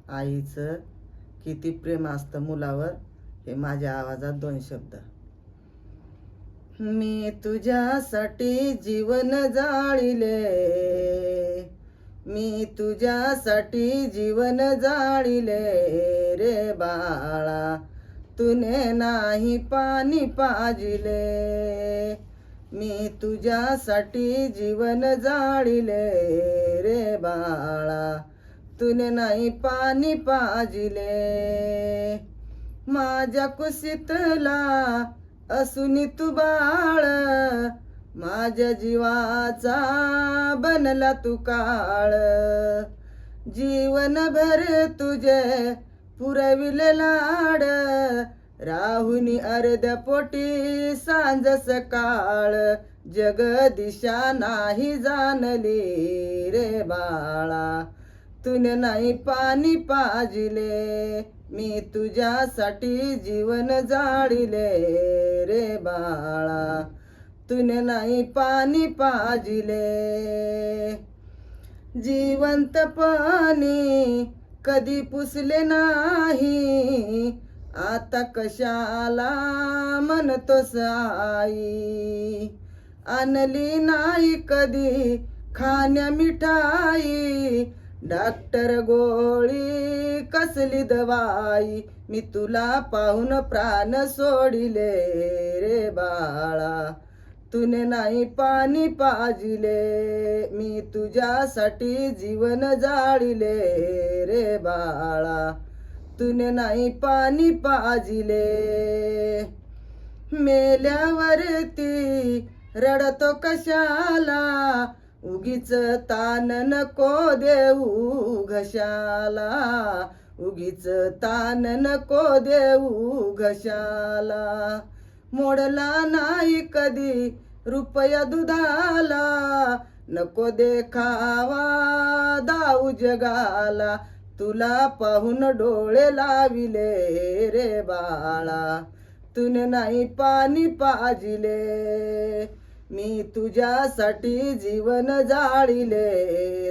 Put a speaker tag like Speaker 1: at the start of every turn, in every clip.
Speaker 1: आईचं किती प्रेम असतं मुलावर हे माझ्या आवाजात 2 शब्द. मी तुझ्यासाठी जीवन जाळिले, मी तुझ्यासाठी जीवन जाळिले रे बाळा, तुने नाही पाणी पाजिले. मी तुझ्यासाठी जीवन जाळिले रे बाळा, तुने नाही पाणी पाजिले. माझ्या कुशीतला असुनी तू बाळ, माझ्या जीवाचा बनला तू काळ. जीवनभर तुझे पुरविले लाड, राहुनी अर्ध्या पोटी सांज सकाळ. जगदिशा नाही जाणली रे बाळा, तुने नाही पाणी पाजिले. मी तुझ्यासाठी जीवन जाळिले रे बाळा, तुने नाही पाणी पाजिले. जिवंतपणी कधी पुसले नाही, आता कशाला म्हणतोस आई. आणली नाही कधी खाण्या मिठाई, डॉक्टर गोळी कसली दवाई. मी तुला पाहून प्राण सोडिले रे बाळा, तुने नाही पाणी पाजिले. मी तुझ्यासाठी जीवन जाळिले रे बाळा, तुने नाही पाणी पाजिले. मेल्यावरती रडतो कशाला, उगीच तान नको देऊ घशाला. उगीच तान नको देऊ घशाला. मोडला नाही कधी रुपया दुधाला, नको देखावा दाऊ जगाला. तुला पाहून डोळे लाविले रे बाळा, तुने नाही पाणी पाजिले. मी तुझ्यासाठी जीवन जाळिले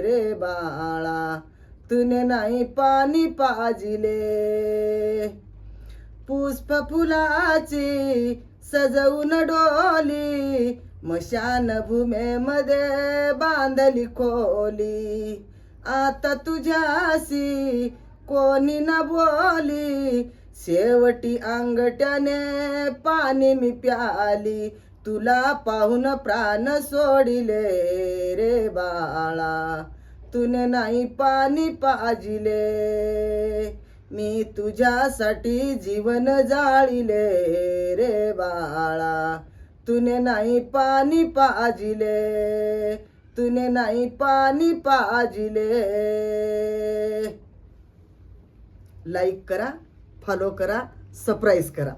Speaker 1: रे बाळा, तुने नाही पाणी पाजिले. पुष्प फुलाची सजवून डोली, मशान भूमेमध्ये बांधली खोली. आता तुझ्याशी कोणी न बोली, शेवटी अंगठ्याने पाणी मी प्याली. तुला पाहून प्राण सोडिले रे बाळा, तुने नाही पाणी पाजिले. मी तुझ्यासाठी जीवन जाळिले रे बाळा, तुने नाही पाणी पाजिले. तुने नाही पाणी पाजिले. लाईक करा, फॉलो करा, सबस्क्राईब करा.